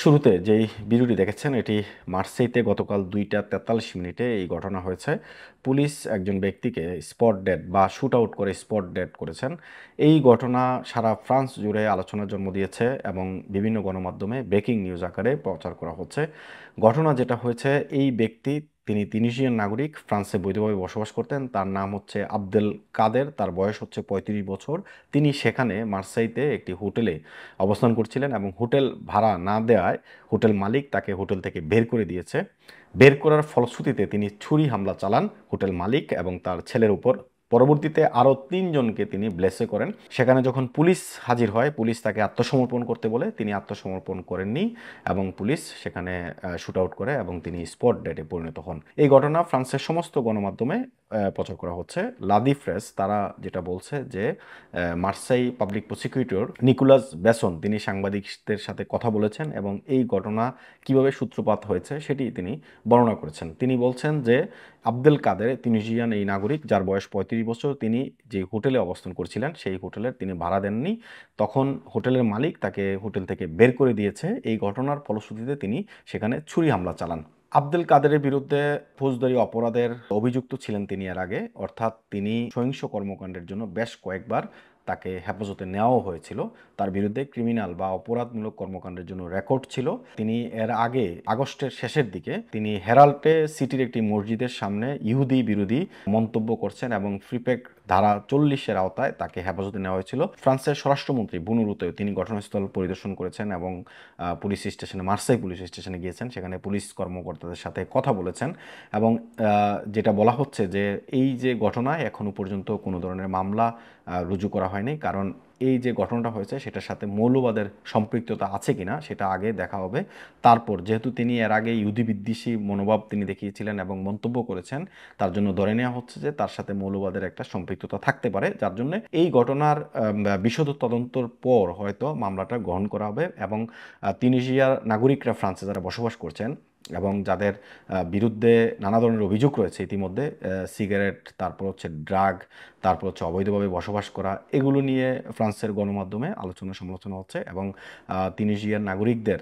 শুরুতে যেই ভিডিওটি দেখেছেন এটি মার্সেইতে গতকাল 2:43 এই ঘটনা হয়েছে। পুলিশ একজন ব্যক্তিকে স্পট ডেড বা শুট আউট করে স্পট ডেড করেছেন। এই ঘটনা সারা ফ্রান্স জুড়ে আলোচনার জন্ম দিয়েছে এবং বিভিন্ন গণমাধ্যমে ব্রেকিং নিউজ আকারে প্রচার করা হচ্ছে। ঘটনা যেটা হয়েছে, এই ব্যক্তি তিনি তিউনিসিয়ান নাগরিক, ফ্রান্সে বৈধভাবে বসবাস করতেন। তার নাম হচ্ছে আবদেল কাদের, তার বয়স হচ্ছে 35 বছর। তিনি সেখানে মার্সেইতে একটি হোটেলে অবস্থান করছিলেন এবং হোটেল ভাড়া না দেওয়ায় হোটেল মালিক তাকে হোটেল থেকে বের করে দিয়েছে। বের করার ফলশ্রুতিতে তিনি ছুরি হামলা চালান হোটেল মালিক এবং তার ছেলের উপর। পরবর্তীতে আরও 3 জনকে তিনি ব্লেসে করেন। সেখানে যখন পুলিশ হাজির হয়, পুলিশ তাকে আত্মসমর্পণ করতে বলে, তিনি আত্মসমর্পণ করেননি এবং পুলিশ সেখানে শুট আউট করে এবং তিনি স্পট ডেডে পরিণত হন। এই ঘটনা ফ্রান্সের সমস্ত গণমাধ্যমে প্রচার করা হচ্ছে। লাদি ফ্রেস তারা যেটা বলছে যে মার্সাই পাবলিক প্রসিকিউটর নিকোলাস বেসন তিনি সাংবাদিকদের সাথে কথা বলেছেন এবং এই ঘটনা কিভাবে সূত্রপাত হয়েছে সেটি তিনি বর্ণনা করেছেন। তিনি বলছেন যে আবদেল কাদের তিউনিসিয়ান এই নাগরিক, যার বয়স 35 বছর। তিনি যে হোটেলে অবস্থান করছিলেন সেই হোটেলের তিনি ভাড়া দেননি। তখন হোটেলের মালিক তাকে হোটেল থেকে বের করে দিয়েছে। এই ঘটনার ফলশ্রুতিতে তিনি সেখানে ছুরি হামলা চালান। আবদেল কাদেরের বিরুদ্ধে ফৌজদারি অপরাধের অভিযুক্ত ছিলেন তিনি এর আগে, অর্থাৎ তিনি সহিংস কর্মকাণ্ডের জন্য বেশ কয়েকবার তাকে হেফাজতে নেওয়াও হয়েছিল। তার বিরুদ্ধে ক্রিমিনাল বা অপরাধমূলক কর্মকাণ্ডের জন্য রেকর্ড ছিল। তিনি এর আগে আগস্টের শেষের দিকে তিনি হেরাল্টে সিটির একটি মসজিদের সামনে ইহুদি বিরোধী মন্তব্য করছেন এবং ফ্রিপেক ধারা 40-এর আওতায় তাকে হেফাজতে নেওয়া হয়েছিল। ফ্রান্সের স্বরাষ্ট্রমন্ত্রী বুনুরুতেও তিনি ঘটনাস্থল পরিদর্শন করেছেন এবং পুলিশ স্টেশনে, মার্সেই পুলিশ স্টেশনে গিয়েছেন। সেখানে পুলিশ কর্মকর্তাদের সাথে কথা বলেছেন এবং যেটা বলা হচ্ছে যে এই যে ঘটনায় এখনও পর্যন্ত কোনো ধরনের মামলা রুজু করা হয়নি, কারণ এই যে ঘটনাটা হয়েছে সেটার সাথে মৌলবাদের সম্পৃক্ততা আছে কিনা সেটা আগে দেখা হবে। তারপর যেহেতু তিনি এর আগে ইহুদি বিদ্বেষী মনোভাব তিনি দেখিয়েছিলেন এবং মন্তব্য করেছেন, তার জন্য ধরে নেওয়া হচ্ছে যে তার সাথে মৌলবাদের একটা সম্পৃক্ততা থাকতে পারে, যার জন্য এই ঘটনার বিশদ তদন্তর পর হয়তো মামলাটা গ্রহণ করা হবে এবং তিউনিসিয়ার নাগরিকরা ফ্রান্সে যারা বসবাস করছেন এবং যাদের বিরুদ্ধে নানা ধরনের অভিযোগ রয়েছে ইতিমধ্যে, সিগারেট, তারপর হচ্ছে ড্রাগ, তারপর হচ্ছে অবৈধভাবে বসবাস করা, এগুলো নিয়ে ফ্রান্সের গণমাধ্যমে আলোচনা সমালোচনা হচ্ছে এবং তিউনিসিয়ার নাগরিকদের,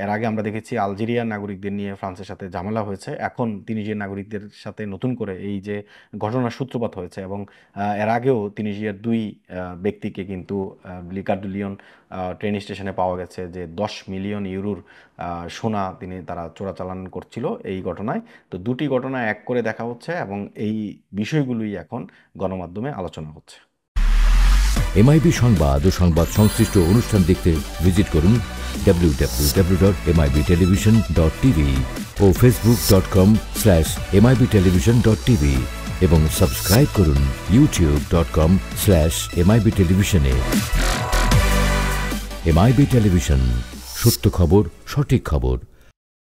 এর আগে আমরা দেখেছি আলজেরিয়ার নাগরিকদের নিয়ে ফ্রান্সের সাথে ঝামেলা হয়েছে, এখন তিউনিসিয়ার নাগরিকদের সাথে নতুন করে এই যে ঘটনার সূত্রপাত হয়েছে এবং এর আগেও তিউনিসিয়ার 2 ব্যক্তিকে কিন্তু লিকার ডু লিয়ন ট্রেন স্টেশনে পাওয়া গেছে যে 10 মিলিয়ন ইউরোর সোনা তারা চোরাচালান করছিল এই ঘটনায়। তো দুটি ঘটনা এক করে দেখা হচ্ছে এবং এই বিষয়গুলোই এখন গণমাধ্যমে আলোচনা হচ্ছে। এমআইবি সংবাদ ও সংবাদ সংশ্লিষ্ট অনুষ্ঠান দেখতে ভিজিট করুন www.mibtelevision.tv ও facebook.com/mibtelevision.tv এবং সাবস্ক্রাইব করুন youtube.com/mibtelevision এ। এমআইবি টেলিভিশন, সত্য খবর, সঠিক খবর।